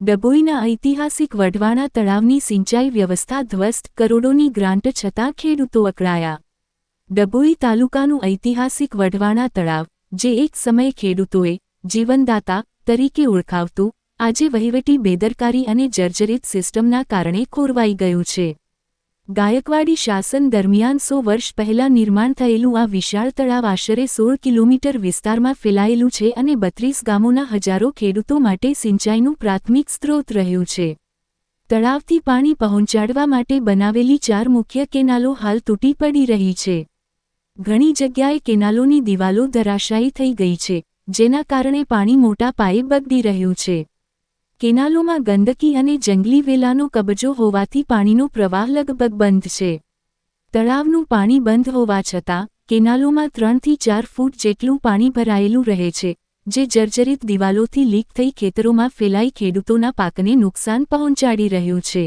ડભોઈના ઐતિહાસિક વઢવાણા તળાવની સિંચાઈ વ્યવસ્થા ધ્વસ્ત, કરોડોની ગ્રાન્ટ છતાં ખેડૂતો અકળાયા। ડભોઈ તાલુકાનું ઐતિહાસિક વઢવાણા તળાવ, જે એક સમયે ખેડૂતોએ જીવનદાતા તરીકે ઓળખાવતું, આજે વહીવટી બેદરકારી અને જર્જરિત સિસ્ટમના કારણે ખોરવાઈ ગયું છે। ગાયકવાડી શાસન દરમિયાન 100 વર્ષ પહેલાં નિર્માણ થયેલું આ વિશાળ તળાવ આશરે 16 કિલોમીટર વિસ્તારમાં ફેલાયેલું છે અને 32 ગામોના હજારો ખેડૂતો માટે સિંચાઈનું પ્રાથમિક સ્ત્રોત રહ્યું છે। તળાવથી પાણી પહોંચાડવા માટે બનાવેલી 4 મુખ્ય કેનાલો હાલ તૂટી પડી રહી છે। ઘણી જગ્યાએ કેનાલોની દિવાલો ધરાશાયી થઈ ગઈ છે, જેના કારણે પાણી મોટા પાયે બગડી રહ્યું છે। કેનાલોમાં ગંદકી અને જંગલી વેલાનો કબજો હોવાથી પાણીનો પ્રવાહ લગભગ બંધ છે। તળાવનું પાણી બંધ હોવા છતાં કેનાલોમાં 3 થી 4 ફૂટ જેટલું પાણી ભરાયેલું રહે છે, જે જર્જરિત દિવાલોથી લીક થઈ ખેતરોમાં ફેલાઈ ખેડૂતોના પાકને નુકસાન પહોંચાડી રહ્યું છે।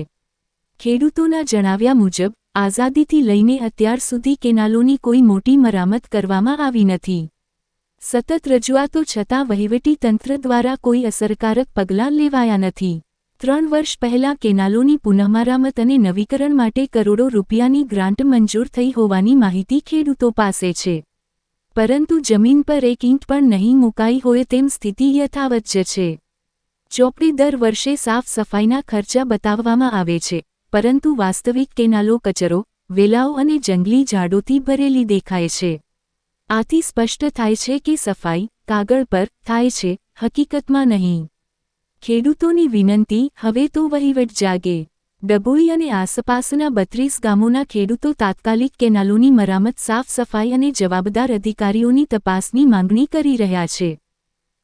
ખેડૂતોના જણાવ્યા મુજબ આઝાદીથી લઈને અત્યાર સુધી કેનાલોની કોઈ મોટી મરામત કરવામાં આવી નથી। સતત રજૂઆતો છતાં વહીવટી તંત્ર દ્વારા કોઈ અસરકારક પગલાં લેવાયા નથી। 3 વર્ષ પહેલાં કેનાલોની પુનઃમરામત અને નવીકરણ માટે કરોડો રૂપિયાની ગ્રાન્ટ મંજૂર થઈ હોવાની માહિતી ખેડૂતો પાસે છે, પરંતુ જમીન પર એક ઈંટ પણ નહીં મુકાઈ હોય તેમ સ્થિતિ યથાવત જ છે। ચોપડી દર વર્ષે સાફ સફાઈના ખર્ચા બતાવવામાં આવે છે, પરંતુ વાસ્તવિક કેનાલો કચરો, વેલાઓ અને જંગલી ઝાડોથી ભરેલી દેખાય છે। આથી સ્પષ્ટ થાય છે કે સફાઈ કાગળ પર થાય છે, હકીકતમાં નહીં। ખેડૂતોની વિનંતી, હવે તો વહીવટ જાગે। ડભોઈ અને આસપાસના 32 ગામોના ખેડૂતો તાત્કાલિક કેનાલોની મરામત, સાફ સફાઈ અને જવાબદાર અધિકારીઓની તપાસની માંગણી કરી રહ્યા છે।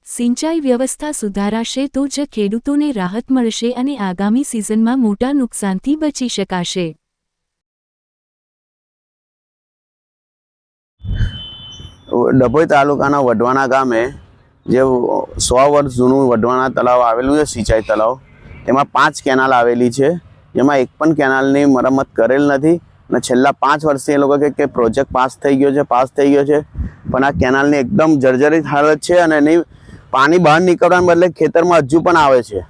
સિંચાઈ વ્યવસ્થા સુધારાશે તો જ ખેડૂતોને રાહત મળશે અને આગામી સિઝનમાં મોટા નુકસાનથી બચી શકાશે। ડભોઈ તાલુકાના વઢવાણા ગામે જે 100 વર્ષ જૂનું વઢવાણા તળાવ આવેલું છે, સિંચાઈ તળાવ, તેમાં 5 કેનાલ આવેલી છે, જેમાં એક પણ કેનાલની મરમ્મત કરેલ નથી અને છેલ્લા 5 વર્ષથી એ લોકો કે પ્રોજેક્ટ પાસ થઈ ગયો છે, પણ આ કેનાલની એકદમ જર્જરિત હાલત છે અને એની પાણી બહાર નીકળવાને બદલે ખેતરમાં હજુ પણ આવે છે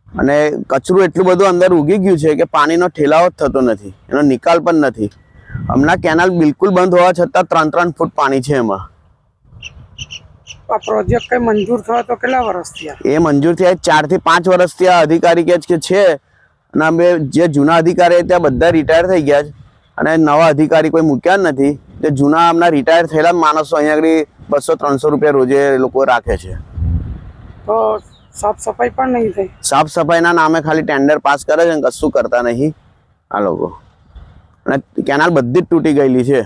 અને કચરું એટલું બધું અંદર ઉગી ગયું છે કે પાણીનો ઠેલાવો જ થતો નથી, એનો નિકાલ પણ નથી। હમણાં કેનાલ બિલકુલ બંધ હોવા છતાં 3-3 ફૂટ પાણી છે એમાં। આ પ્રોજેક્ટ કઈ મંજૂર થયો તો કેટલા વર્ષ થયા? એ મંજૂર થયા 4 થી 5 વર્ષથી આ અધિકારી કે છે અને અમે જે જૂના અધિકારી ત્યાં બધા રિટાયર થઈ ગયા છે અને નવા અધિકારી કોઈ મૂક્યા નથી। તે જૂના હમણાં રિટાયર થયેલા માણસો અહીંયા આગળ 200-300 રૂપિયા રોજે એ લોકો રાખે છે। તો સાફ સફાઈ પણ નહીં થઈ? સાફ સફાઈના નામે ખાલી ટેન્ડર પાસ કરે છે, કશું કરતા નહીં આ લોકો, અને કેનાલ બધી જ તૂટી ગયેલી છે।